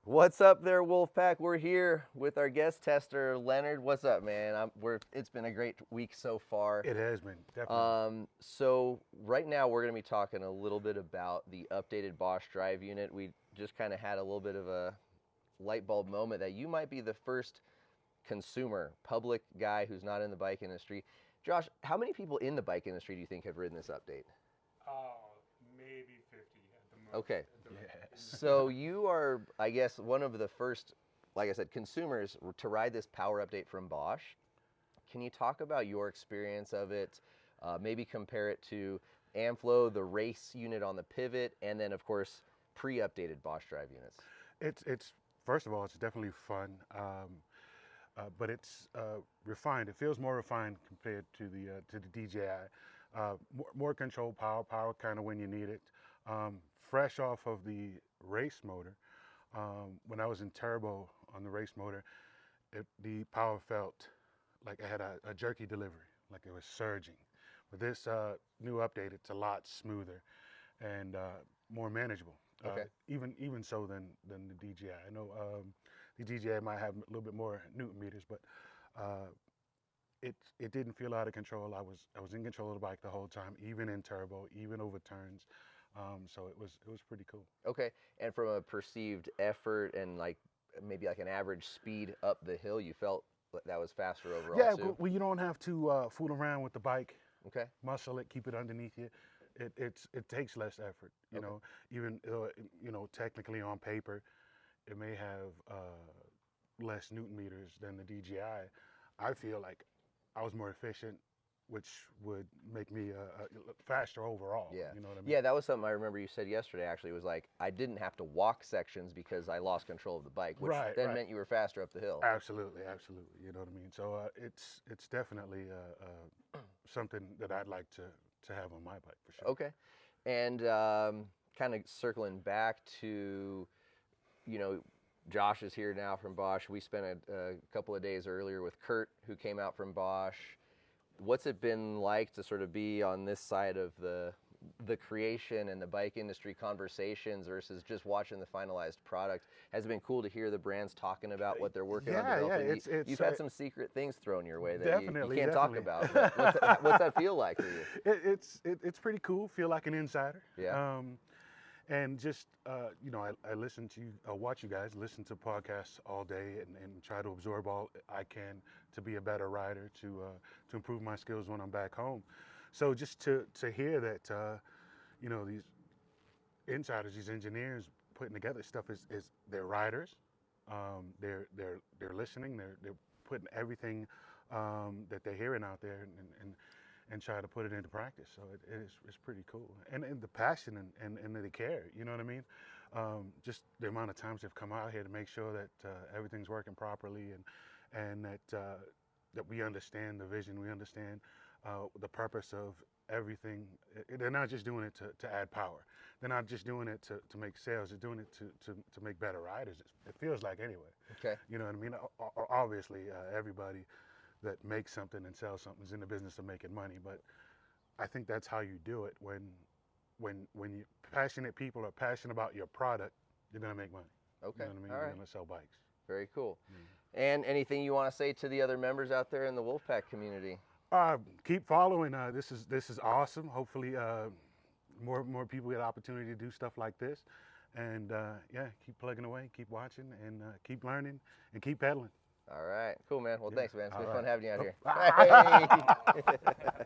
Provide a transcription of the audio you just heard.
What's up there, Wolfpack? We're here with our guest tester, Leonard. What's up, man? It's been a great week so far. It has been, definitely. So right now we're going to be talking a little bit about the updated Bosch drive unit. We just kind of had a little bit of a light bulb moment that you might be the first consumer, public guy who's not in the bike industry. Josh, how many people in the bike industry do you think have ridden this update? Maybe 50 at the most. Okay. Yeah. So you are, I guess, one of the first, like I said, consumers to ride this power update from Bosch. Can you talk about your experience of it? Maybe compare it to Amflow, the race unit on the Pivot, and then, of course, pre-updated Bosch drive units. It's first of all, it's definitely fun, but it's refined. It feels more refined compared to the DJI. More control power kind of when you need it. Fresh off of the race motor. When I was in turbo on the race motor, the power felt like I had a jerky delivery, like it was surging. With this new update, it's a lot smoother and more manageable. Okay. Even so than the DJI. I know the DJI might have a little bit more Newton meters, but it didn't feel out of control. I was in control of the bike the whole time, even in turbo, even over turns. So it was pretty cool. Okay, and from a perceived effort and maybe an average speed up the hill, you felt that was faster overall Yeah, too? well, you don't have to fool around with the bike. Okay. Muscle it, keep it underneath you. It takes less effort. You know, even technically on paper, it may have less Newton meters than the DJI. I feel like I was more efficient, which would make me faster overall. Yeah. You know what I mean? Yeah, that was something I remember you said yesterday, actually. It was like, I didn't have to walk sections because I lost control of the bike, which then meant you were faster up the hill. Absolutely. You know what I mean? So it's definitely something that I'd like to have on my bike for sure. Okay. And kind of circling back to, Josh is here now from Bosch. We spent a couple of days earlier with Kurt, who came out from Bosch. What's it been like to sort of be on this side of the creation and the bike industry conversations versus just watching the finalized product? Has it been cool to hear the brands talking about what they're working on developing? Yeah, You've had some secret things thrown your way that definitely, you can't definitely. talk about. What's that feel like for you? It's pretty cool. Feel like an insider. Yeah. And just I listen to watch you guys listen to podcasts all day and try to absorb all I can to be a better rider, to improve my skills when I'm back home. So just to hear that these insiders, these engineers putting together stuff is they're riders. They're listening. They're putting everything that they're hearing out there and try to put it into practice. So it's pretty cool. And the passion and the care, you know what I mean? Just the amount of times they've come out here to make sure that everything's working properly and that we understand the vision, we understand the purpose of everything. They're not just doing it to add power. They're not just doing it to make sales. They're doing it to make better riders. It feels like anyway. Okay. You know what I mean? Obviously, everybody that makes something and sells something is in the business of making money, but I think that's how you do it. When you passionate people are passionate about your product, you're gonna make money. Okay. You know what I mean? All You're right. gonna sell bikes. Very cool. And anything you want to say to the other members out there in the Wolfpack community? Keep following. This is awesome. Hopefully, more people get opportunity to do stuff like this, and keep plugging away, keep watching, and keep learning, and keep pedaling. All right. Cool, man. Well, thanks, man. It's been fun having you out here. Bye. Hey.